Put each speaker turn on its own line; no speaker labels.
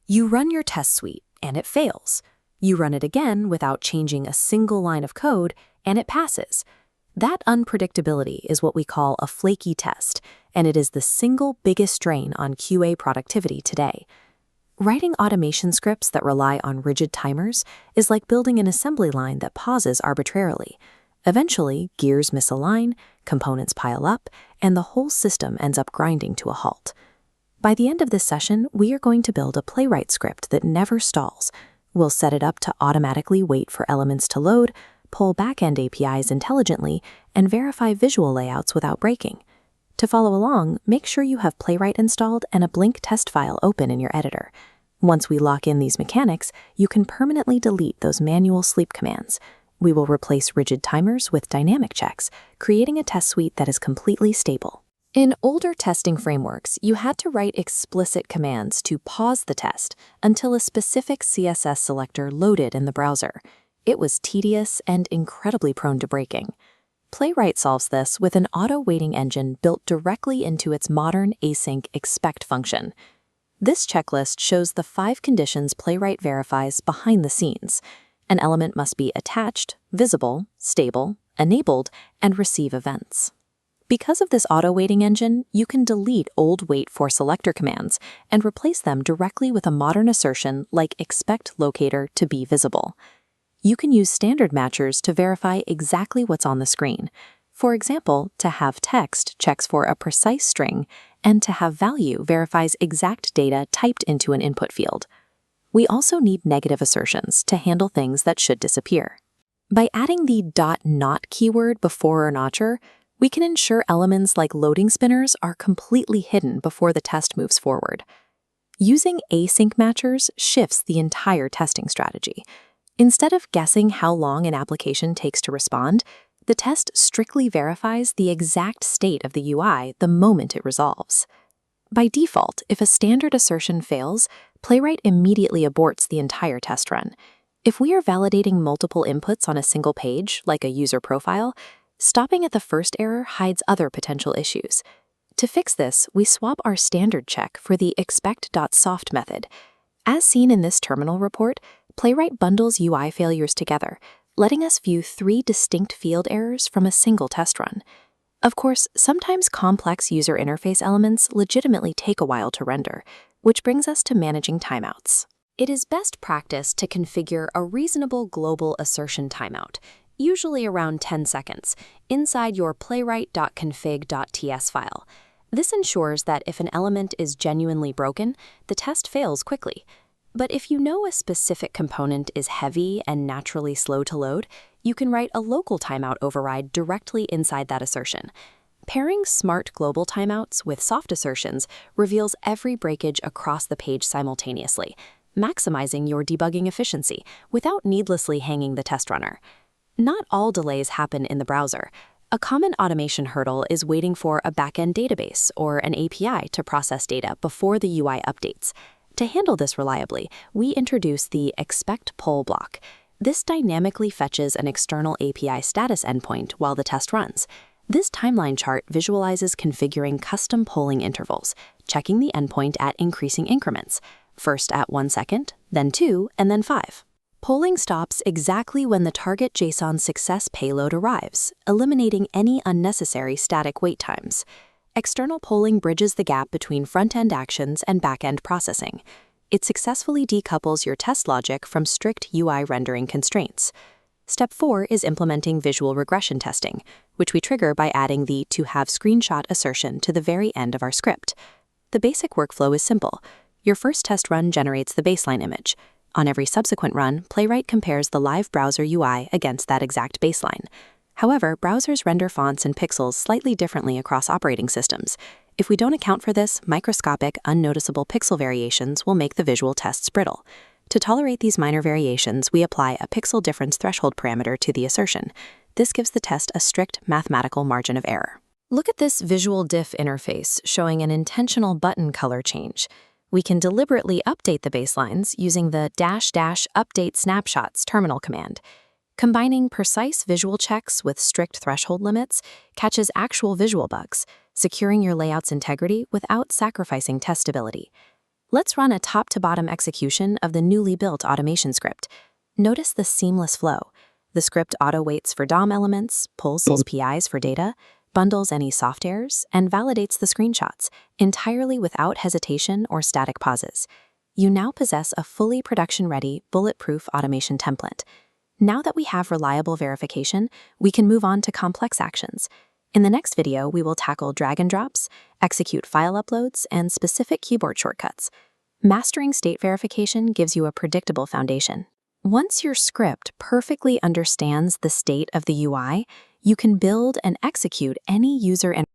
You run your test suite, and it fails. You run it again without changing a single line of code, and it passes. That unpredictability is what we call a flaky test, and it is the single biggest drain on QA productivity today. Writing automation scripts that rely on rigid timers is like building an assembly line that pauses arbitrarily. Eventually, gears misalign, components pile up, and the whole system ends up grinding to a halt. By the end of this session, we are going to build a Playwright script that never stalls. We'll set it up to automatically wait for elements to load, pull backend APIs intelligently, and verify visual layouts without breaking. To follow along, make sure you have Playwright installed and a blank test file open in your editor. Once we lock in these mechanics, you can permanently delete those manual sleep commands. We will replace rigid timers with dynamic checks, creating a test suite that is completely stable. In older testing frameworks, you had to write explicit commands to pause the test until a specific CSS selector loaded in the browser. It was tedious and incredibly prone to breaking. Playwright solves this with an auto-waiting engine built directly into its modern async expect function. This checklist shows the 5 conditions Playwright verifies behind the scenes. An element must be attached, visible, stable, enabled, and receive events. Because of this auto-waiting engine, you can delete old waitForSelector commands and replace them directly with a modern assertion like expect locator toBeVisible. You can use standard matchers to verify exactly what's on the screen. For example, toHaveText checks for a precise string, and toHaveValue verifies exact data typed into an input field. We also need negative assertions to handle things that should disappear. By adding the .not keyword before a notcher, we can ensure elements like loading spinners are completely hidden before the test moves forward. Using async matchers shifts the entire testing strategy. Instead of guessing how long an application takes to respond, the test strictly verifies the exact state of the UI the moment it resolves. By default, if a standard assertion fails, Playwright immediately aborts the entire test run. If we are validating multiple inputs on a single page, like a user profile, stopping at the first error hides other potential issues. To fix this, we swap our standard check for the expect.soft method. As seen in this terminal report, Playwright bundles UI failures together, letting us view 3 distinct field errors from a single test run. Of course, sometimes complex user interface elements legitimately take a while to render, which brings us to managing timeouts. It is best practice to configure a reasonable global assertion timeout, usually around 10 seconds, inside your playwright.config.ts file. This ensures that if an element is genuinely broken, the test fails quickly. But if you know a specific component is heavy and naturally slow to load, you can write a local timeout override directly inside that assertion. Pairing smart global timeouts with soft assertions reveals every breakage across the page simultaneously, maximizing your debugging efficiency without needlessly hanging the test runner. Not all delays happen in the browser. A common automation hurdle is waiting for a backend database or an API to process data before the UI updates. To handle this reliably, we introduce the expect.poll block. This dynamically fetches an external API status endpoint while the test runs. This timeline chart visualizes configuring custom polling intervals, checking the endpoint at increasing increments, first at 1 second, then 2, and then 5. Polling stops exactly when the target JSON success payload arrives, eliminating any unnecessary static wait times. External polling bridges the gap between front-end actions and back-end processing. It successfully decouples your test logic from strict UI rendering constraints. Step 4 is implementing visual regression testing, which we trigger by adding the toHaveScreenshot assertion to the very end of our script. The basic workflow is simple. Your first test run generates the baseline image. On every subsequent run, Playwright compares the live browser UI against that exact baseline. However, browsers render fonts and pixels slightly differently across operating systems. If we don't account for this, microscopic, unnoticeable pixel variations will make the visual tests brittle. To tolerate these minor variations, we apply a pixel difference threshold parameter to the assertion. This gives the test a strict mathematical margin of error. Look at this visual diff interface showing an intentional button color change. We can deliberately update the baselines using the --update snapshots terminal command. Combining precise visual checks with strict threshold limits catches actual visual bugs, securing your layout's integrity without sacrificing test stability. Let's run a top-to-bottom execution of the newly built automation script. Notice the seamless flow. The script auto-waits for DOM elements, pulls PIs for data, bundles any soft errors, and validates the screenshots, entirely without hesitation or static pauses. You now possess a fully production-ready, bulletproof automation template. Now that we have reliable verification, we can move on to complex actions. In the next video, we will tackle drag and drops, execute file uploads, and specific keyboard shortcuts. Mastering state verification gives you a predictable foundation. Once your script perfectly understands the state of the UI, you can build and execute any user